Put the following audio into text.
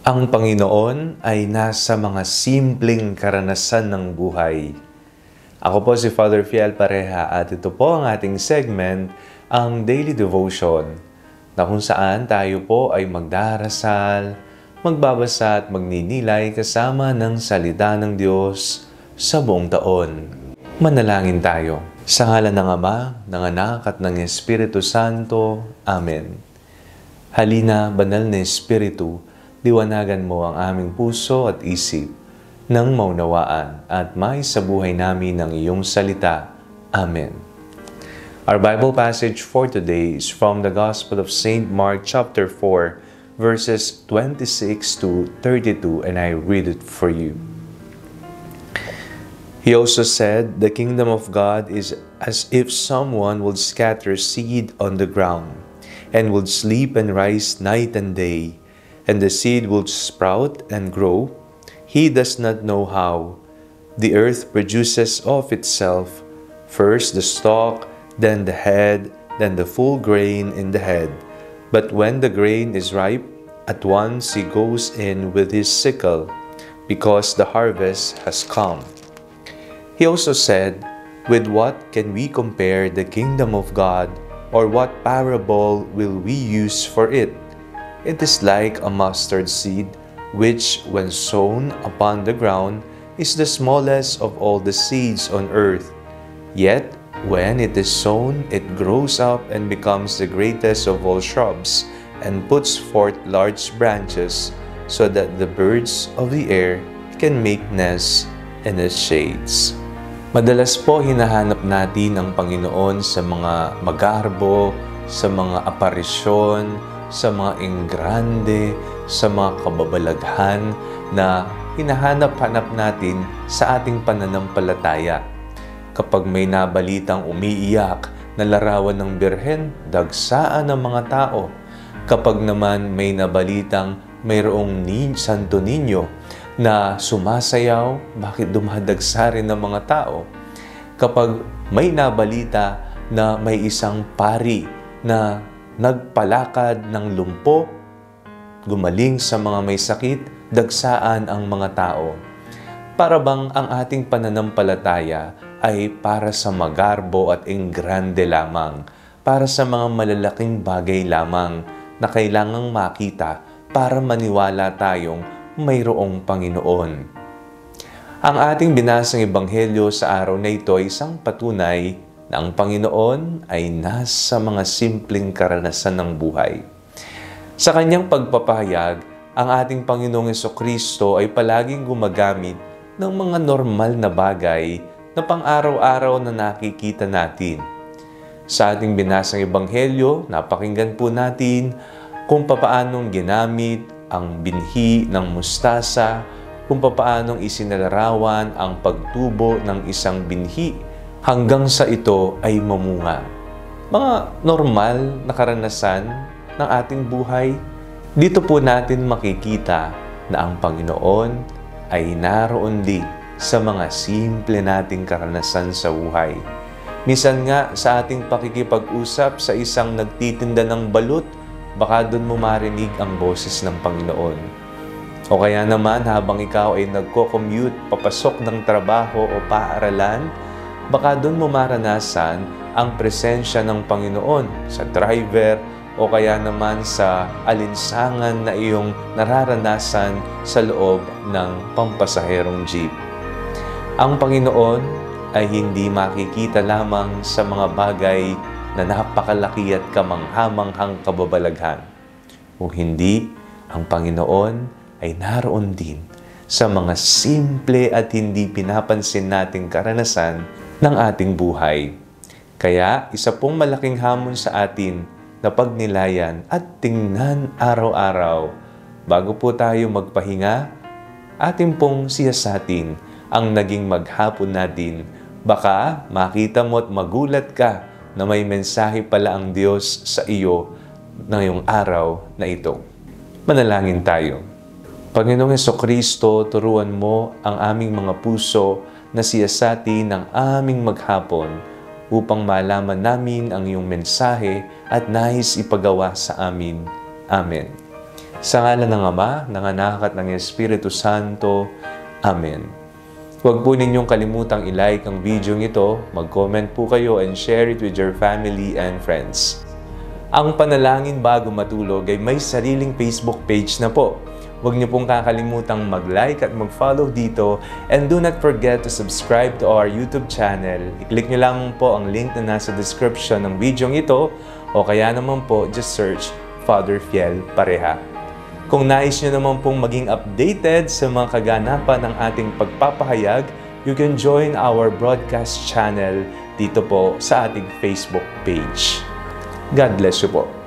Ang Panginoon ay nasa mga simpleng karanasan ng buhay. Ako po si Father Fiel Pareha at ito po ang ating segment, ang Daily Devotion, na kung saan tayo po ay magdarasal, magbabasa at magninilay kasama ng salita ng Diyos sa buong taon. Manalangin tayo. Sa ngalan ng Ama, ng Anak at ng Espiritu Santo. Amen. Halina, Banal na Espiritu, liwanagan mo ang aming puso at isip nang maunawaan at may sa buhay namin ang iyong salita. Amen. Our Bible passage for today is from the Gospel of St. Mark chapter 4, verses 26 to 32, and I read it for you. He also said, "The kingdom of God is as if someone would scatter seed on the ground, and would sleep and rise night and day, and the seed will sprout and grow. He does not know how. The earth produces of itself first the stalk, then the head, then the full grain in the head. But when the grain is ripe, at once he goes in with his sickle, because the harvest has come." He also said, "With what can we compare the kingdom of God, or what parable will we use for it? It is like a mustard seed, which, when sown upon the ground, is the smallest of all the seeds on earth. Yet, when it is sown, it grows up and becomes the greatest of all shrubs, and puts forth large branches, so that the birds of the air can make nests in its shades." Madalas po hinahanap natin ang Panginoon sa mga magarbo, sa mga aparisyon, sa mga engrande, sa mga kababalaghan na hinahanap-hanap natin sa ating pananampalataya. Kapag may nabalitang umiiyak na larawan ng Birhen, dagsaan ng mga tao. Kapag naman may nabalitang mayroong Santo Niño na sumasayaw, bakit dumadagsa rin ng mga tao? Kapag may nabalita na may isang pari na nagpalakad ng lumpo, gumaling sa mga may sakit, dagsaan ang mga tao. Para bang ang ating pananampalataya ay para sa magarbo at engrande lamang, para sa mga malalaking bagay lamang na kailangang makita para maniwala tayong mayroong Panginoon. Ang ating binasang ebanghelyo sa araw na ito ay isang patunay na ang Panginoon ay nasa mga simpleng karanasan ng buhay. Sa kanyang pagpapahayag, ang ating Panginoong Jesucristo ay palaging gumagamit ng mga normal na bagay na pang-araw-araw na nakikita natin. Sa ating binasang ebanghelyo, napakinggan po natin kung papaanong ginamit ang binhi ng mustasa, kung papaanong isinalarawan ang pagtubo ng isang binhi hanggang sa ito ay mamunga. Mga normal na karanasan ng ating buhay, dito po natin makikita na ang Panginoon ay naroon din sa mga simple nating karanasan sa buhay. Minsan nga sa ating pakikipag-usap sa isang nagtitinda ng balut, baka doon mo marinig ang boses ng Panginoon. O kaya naman habang ikaw ay nagko-commute papasok ng trabaho o paaralan, baka doon mo maranasan ang presensya ng Panginoon sa driver o kaya naman sa alinsangan na iyong nararanasan sa loob ng pampasaherong jeep. Ang Panginoon ay hindi makikita lamang sa mga bagay na napakalaki at kamanghamanghang kababalaghan. Kung hindi, ang Panginoon ay naroon din sa mga simple at hindi pinapansin nating karanasan ng ating buhay. Kaya isa pong malaking hamon sa atin na pagnilayan at tingnan araw-araw. Bago po tayo magpahinga, atin pong siyasatin ang naging maghapon natin. Baka makita mo at magulat ka na may mensahe pala ang Diyos sa iyo ngayong araw na ito. Manalangin tayo. Panginoong Jesucristo, turuan mo ang aming mga puso na siyasatin ng aming maghapon upang malaman namin ang iyong mensahe at nais ipagawa sa amin. Amen. Sa ngalan ng Ama, ng Anak at ng Espiritu Santo. Amen. Huwag po ninyong kalimutang i-like ang video ito, mag-comment po kayo and share it with your family and friends. Ang Panalangin Bago Matulog ay may sariling Facebook page na po. Huwag niyo pong kakalimutang mag-like at mag-follow dito, and do not forget to subscribe to our YouTube channel. I-click niyo lang po ang link na nasa description ng video ito, o kaya naman po just search Father Fiel Pareha. Kung nais niyo naman pong maging updated sa mga kaganapan ng ating pagpapahayag, you can join our broadcast channel dito po sa ating Facebook page. God bless you po.